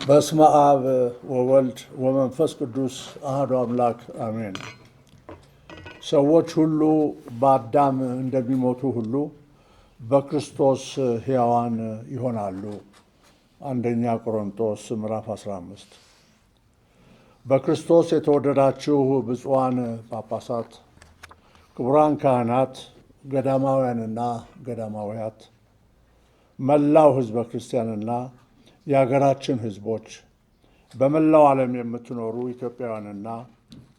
በስመ አብ ወወልድ ወመንፈስ ቅዱስ አሐዱ አምላክ አሜን። ሰዎች ሁሉ በአዳም እንደሚሞቱ ሁሉ በክርስቶስ ሕያዋን ይሆናሉ። አንደኛ ቆሮንቶስ ምዕራፍ 15። በክርስቶስ የተወደዳችሁ ብፁዓን ጳጳሳት፣ ክቡራን ካህናት፣ ገዳማውያንና ገዳማውያት፣ መላው ሕዝበ ክርስቲያንና የሀገራችን ሕዝቦች፣ በመላው ዓለም የምትኖሩ ኢትዮጵያውያንና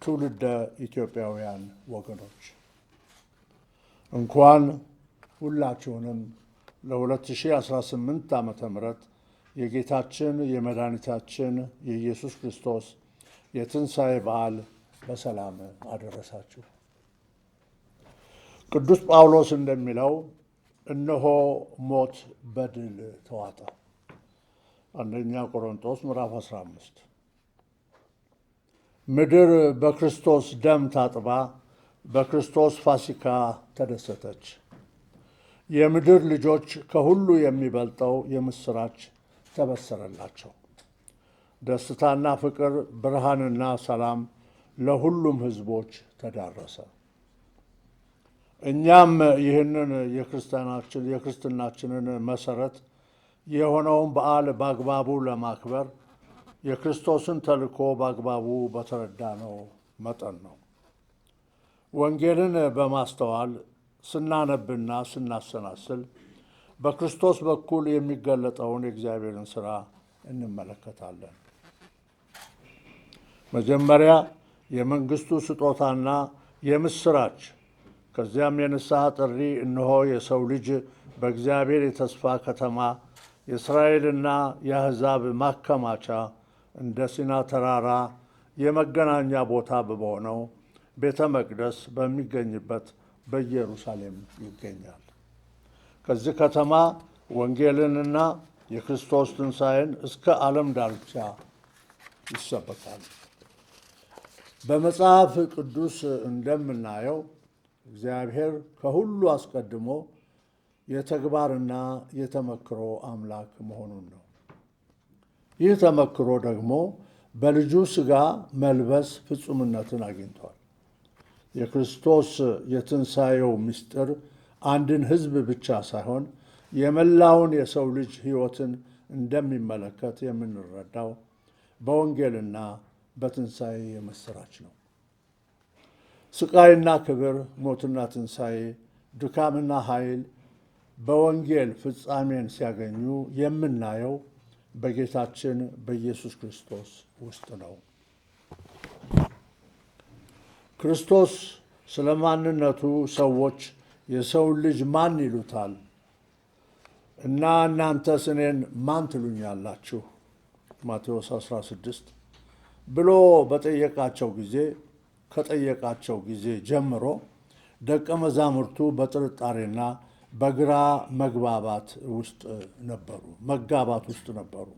ትውልደ ኢትዮጵያውያን ወገኖች እንኳን ሁላችሁንም ለ2018 ዓመተ ምህረት የጌታችን የመድኃኒታችን የኢየሱስ ክርስቶስ የትንሣኤ በዓል በሰላም አደረሳችሁ። ቅዱስ ጳውሎስ እንደሚለው እነሆ ሞት በድል ተዋጠ። አንደኛ ቆሮንቶስ ምዕራፍ 15። ምድር በክርስቶስ ደም ታጥባ በክርስቶስ ፋሲካ ተደሰተች። የምድር ልጆች ከሁሉ የሚበልጠው የምስራች ተበሰረላቸው። ደስታና ፍቅር፣ ብርሃንና ሰላም ለሁሉም ሕዝቦች ተዳረሰ። እኛም ይህንን የክርስትናችንን መሰረት የሆነውን በዓል በአግባቡ ለማክበር የክርስቶስን ተልእኮ በአግባቡ በተረዳነው መጠን ነው። ወንጌልን በማስተዋል ስናነብና ስናሰናስል በክርስቶስ በኩል የሚገለጠውን የእግዚአብሔርን ሥራ እንመለከታለን። መጀመሪያ የመንግሥቱ ስጦታና የምስራች፣ ከዚያም የንስሐ ጥሪ፣ እነሆ የሰው ልጅ በእግዚአብሔር የተስፋ ከተማ የእስራኤልና የአሕዛብ ማከማቻ እንደ ሲና ተራራ የመገናኛ ቦታ በሆነው ቤተ መቅደስ በሚገኝበት በኢየሩሳሌም ይገኛል። ከዚህ ከተማ ወንጌልንና የክርስቶስ ትንሣኤን እስከ ዓለም ዳርቻ ይሰበካል። በመጽሐፍ ቅዱስ እንደምናየው እግዚአብሔር ከሁሉ አስቀድሞ የተግባርና የተመክሮ አምላክ መሆኑን ነው። ይህ ተመክሮ ደግሞ በልጁ ሥጋ መልበስ ፍጹምነትን አግኝቷል። የክርስቶስ የትንሣኤው ምስጢር አንድን ሕዝብ ብቻ ሳይሆን የመላውን የሰው ልጅ ሕይወትን እንደሚመለከት የምንረዳው በወንጌልና በትንሣኤ የምሥራች ነው። ስቃይና ክብር፣ ሞትና ትንሣኤ፣ ድካምና ኃይል በወንጌል ፍጻሜን ሲያገኙ የምናየው በጌታችን በኢየሱስ ክርስቶስ ውስጥ ነው። ክርስቶስ ስለ ማንነቱ ሰዎች የሰውን ልጅ ማን ይሉታል እና እናንተስ እኔን ማን ትሉኛላችሁ ማቴዎስ 16 ብሎ ከጠየቃቸው ጊዜ ጀምሮ ደቀ መዛሙርቱ በጥርጣሬና በግራ መጋባት ውስጥ ነበሩ።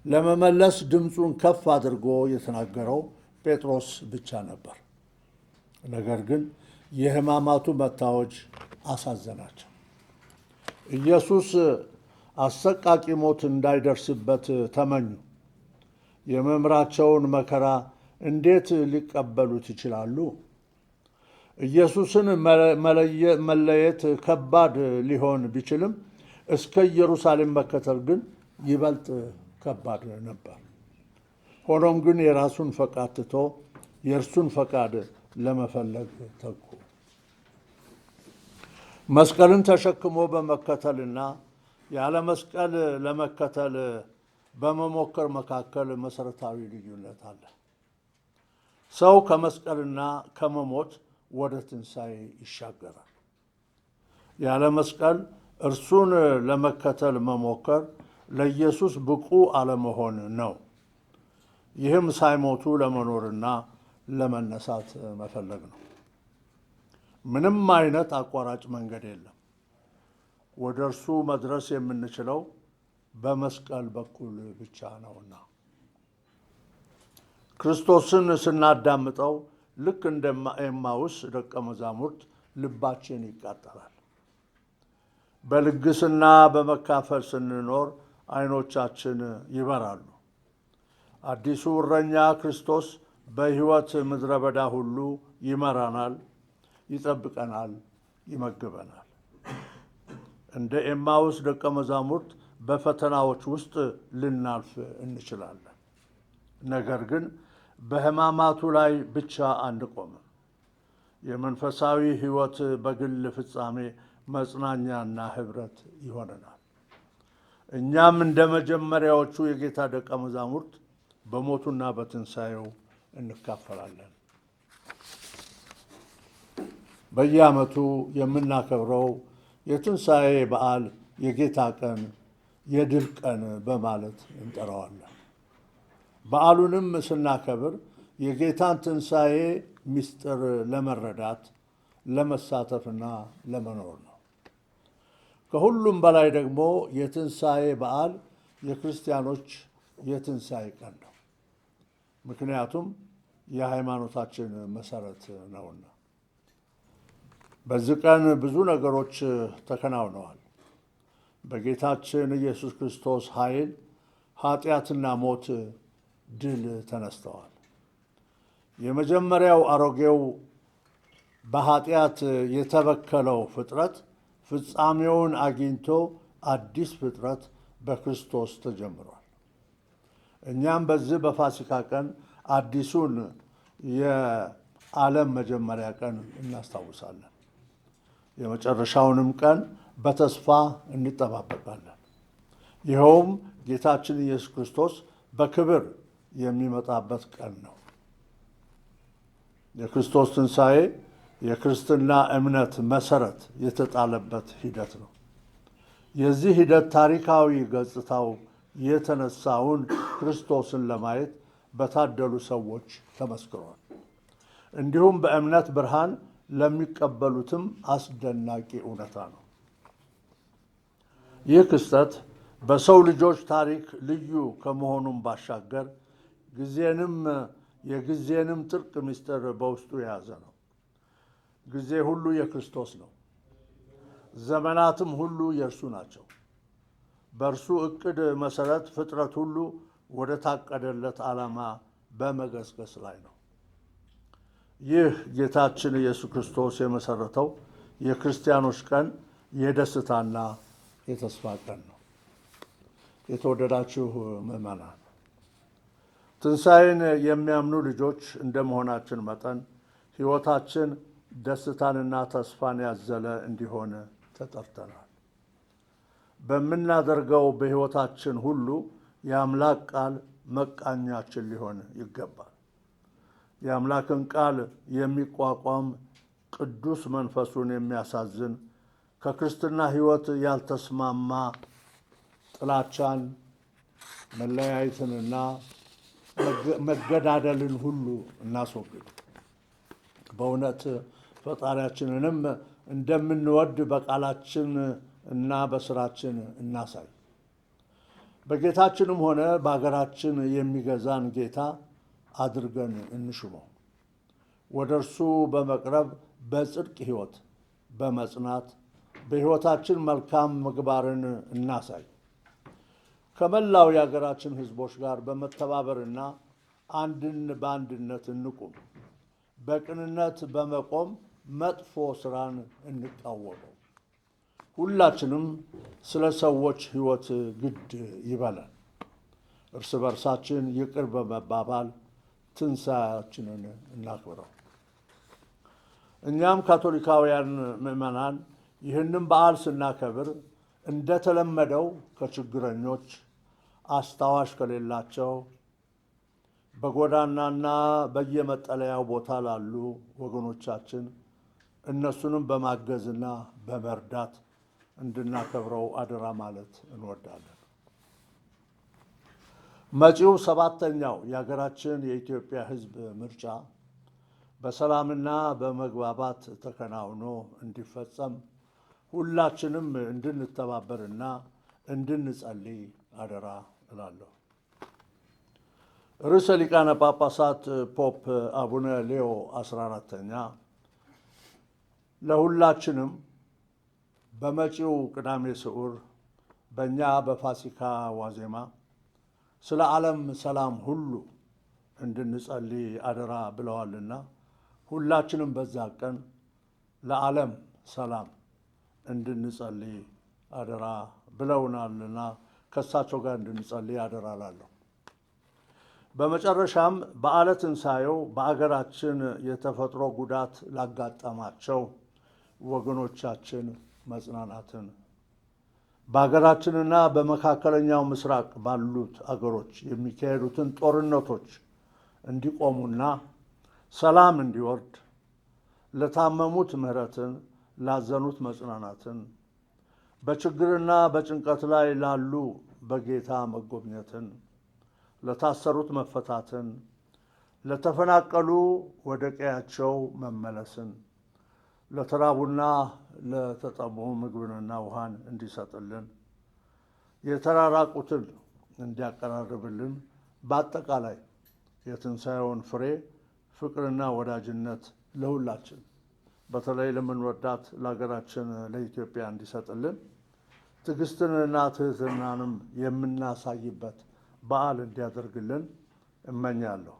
ለመመለስ ድምፁን ከፍ አድርጎ የተናገረው ጴጥሮስ ብቻ ነበር። ነገር ግን የሕማማቱ መታወጅ አሳዘናቸው። ኢየሱስ አሰቃቂ ሞት እንዳይደርስበት ተመኙ። የመምህራቸውን መከራ እንዴት ሊቀበሉት ይችላሉ? ኢየሱስን መለየት ከባድ ሊሆን ቢችልም እስከ ኢየሩሳሌም መከተል ግን ይበልጥ ከባድ ነበር። ሆኖም ግን የራሱን ፈቃድ ትቶ የእርሱን ፈቃድ ለመፈለግ ተጉ። መስቀልን ተሸክሞ በመከተልና ያለ መስቀል ለመከተል በመሞከር መካከል መሰረታዊ ልዩነት አለ። ሰው ከመስቀልና ከመሞት ወደ ትንሣኤ ይሻገራል። ያለ መስቀል እርሱን ለመከተል መሞከር ለኢየሱስ ብቁ አለመሆን ነው። ይህም ሳይሞቱ ለመኖርና ለመነሳት መፈለግ ነው። ምንም አይነት አቋራጭ መንገድ የለም። ወደ እርሱ መድረስ የምንችለው በመስቀል በኩል ብቻ ነውና ክርስቶስን ስናዳምጠው ልክ እንደ ኤማሁስ ደቀ መዛሙርት ልባችን ይቃጠላል። በልግስና በመካፈል ስንኖር ዓይኖቻችን ይበራሉ። አዲሱ እረኛ ክርስቶስ በሕይወት ምድረ በዳ ሁሉ ይመራናል፣ ይጠብቀናል፣ ይመግበናል። እንደ ኤማውስ ደቀ መዛሙርት በፈተናዎች ውስጥ ልናልፍ እንችላለን። ነገር ግን በሕማማቱ ላይ ብቻ አንቆምም። የመንፈሳዊ ሕይወት በግል ፍጻሜ መጽናኛና ኅብረት ይሆነናል። እኛም እንደ መጀመሪያዎቹ የጌታ ደቀ መዛሙርት በሞቱና በትንሣኤው እንካፈላለን። በየዓመቱ የምናከብረው የትንሣኤ በዓል የጌታ ቀን፣ የድል ቀን በማለት እንጠራዋለን። በዓሉንም ስናከብር የጌታን ትንሣኤ ምስጢር ለመረዳት፣ ለመሳተፍና ለመኖር ነው። ከሁሉም በላይ ደግሞ የትንሣኤ በዓል የክርስቲያኖች የትንሣኤ ቀን ነው። ምክንያቱም የሃይማኖታችን መሠረት ነውና። በዚህ ቀን ብዙ ነገሮች ተከናውነዋል። በጌታችን ኢየሱስ ክርስቶስ ኃይል ኃጢአትና ሞት ድል ተነስተዋል። የመጀመሪያው አሮጌው በኃጢአት የተበከለው ፍጥረት ፍጻሜውን አግኝቶ አዲስ ፍጥረት በክርስቶስ ተጀምሯል። እኛም በዚህ በፋሲካ ቀን አዲሱን የዓለም መጀመሪያ ቀን እናስታውሳለን። የመጨረሻውንም ቀን በተስፋ እንጠባበቃለን። ይኸውም ጌታችን ኢየሱስ ክርስቶስ በክብር የሚመጣበት ቀን ነው። የክርስቶስ ትንሣኤ የክርስትና እምነት መሠረት የተጣለበት ሂደት ነው። የዚህ ሂደት ታሪካዊ ገጽታው የተነሳውን ክርስቶስን ለማየት በታደሉ ሰዎች ተመስክሯል። እንዲሁም በእምነት ብርሃን ለሚቀበሉትም አስደናቂ እውነታ ነው። ይህ ክስተት በሰው ልጆች ታሪክ ልዩ ከመሆኑም ባሻገር የጊዜንም ጥልቅ ምስጢር በውስጡ የያዘ ነው። ጊዜ ሁሉ የክርስቶስ ነው። ዘመናትም ሁሉ የእርሱ ናቸው። በእርሱ ዕቅድ መሠረት ፍጥረት ሁሉ ወደ ታቀደለት ዓላማ በመገስገስ ላይ ነው። ይህ ጌታችን ኢየሱስ ክርስቶስ የመሠረተው የክርስቲያኖች ቀን የደስታና የተስፋ ቀን ነው። የተወደዳችሁ ምዕመናን፣ ትንሣኤን የሚያምኑ ልጆች እንደመሆናችን መጠን ሕይወታችን ደስታንና ተስፋን ያዘለ እንዲሆን ተጠርተናል። በምናደርገው በሕይወታችን ሁሉ የአምላክ ቃል መቃኛችን ሊሆን ይገባል። የአምላክን ቃል የሚቋቋም ቅዱስ መንፈሱን የሚያሳዝን ከክርስትና ሕይወት ያልተስማማ ጥላቻን፣ መለያየትንና መገዳደልን ሁሉ እናስወግድ። በእውነት ፈጣሪያችንንም እንደምንወድ በቃላችን እና በስራችን እናሳይ። በጌታችንም ሆነ በሀገራችን የሚገዛን ጌታ አድርገን እንሹመው። ወደ እርሱ በመቅረብ በጽድቅ ሕይወት በመጽናት በሕይወታችን መልካም ምግባርን እናሳይ። ከመላው የሀገራችን ሕዝቦች ጋር በመተባበርና በአንድነት እንቁም። በቅንነት በመቆም መጥፎ ስራን እንቃወመው። ሁላችንም ስለ ሰዎች ሕይወት ግድ ይበላል። እርስ በርሳችን ይቅር በመባባል ትንሣኤያችንን እናክብረው። እኛም ካቶሊካውያን ምዕመናን ይህንም በዓል ስናከብር እንደተለመደው ከችግረኞች፣ አስታዋሽ ከሌላቸው፣ በጎዳናና በየመጠለያው ቦታ ላሉ ወገኖቻችን እነሱንም በማገዝና በመርዳት እንድናከብረው አደራ ማለት እንወዳለን። መጪው 7ኛው የሀገራችን የኢትዮጵያ ሕዝብ ምርጫ በሰላምና በመግባባት ተከናውኖ እንዲፈጸም ሁላችንም እንድንተባበርና እንድንጸልይ አደራ እላለሁ። ርዕሰ ሊቃነ ጳጳሳት ፖፕ አቡነ ሌዮ 14ኛ ለሁላችንም በመጪው ቅዳሜ ስዑር በእኛ በፋሲካ ዋዜማ ስለ ዓለም ሰላም ሁሉ እንድንጸልይ አደራ ብለዋልና ሁላችንም በዛ ቀን ለዓለም ሰላም እንድንጸልይ አደራ ብለውናልና ከእሳቸው ጋር እንድንጸልይ አደራ እላለሁ። በመጨረሻም በዓለ ትንሣኤው በአገራችን የተፈጥሮ ጉዳት ላጋጠማቸው ወገኖቻችን መጽናናትን፣ በአገራችንና በመካከለኛው ምስራቅ ባሉት አገሮች የሚካሄዱትን ጦርነቶች እንዲቆሙና ሰላም እንዲወርድ፣ ለታመሙት ምሕረትን፣ ላዘኑት መጽናናትን፣ በችግርና በጭንቀት ላይ ላሉ በጌታ መጎብኘትን፣ ለታሰሩት መፈታትን፣ ለተፈናቀሉ ወደ ቀያቸው መመለስን፣ ለተራቡና ለተጠሙ ምግብንና ውሃን እንዲሰጥልን፣ የተራራቁትን እንዲያቀራርብልን፣ በአጠቃላይ የትንሣኤውን ፍሬ ፍቅርና ወዳጅነት ለሁላችን በተለይ ለምንወዳት ለሀገራችን ለኢትዮጵያ እንዲሰጥልን ትዕግስትንና ትህትናንም የምናሳይበት በዓል እንዲያደርግልን እመኛለሁ።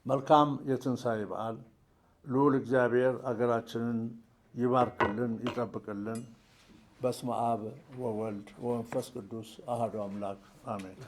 መልካም የትንሣኤ በዓል። ልዑል እግዚአብሔር አገራችንን ይባርክልን፣ ይጠብቅልን። በስመ አብ ወወልድ ወመንፈስ ቅዱስ አሐዱ አምላክ አሜን።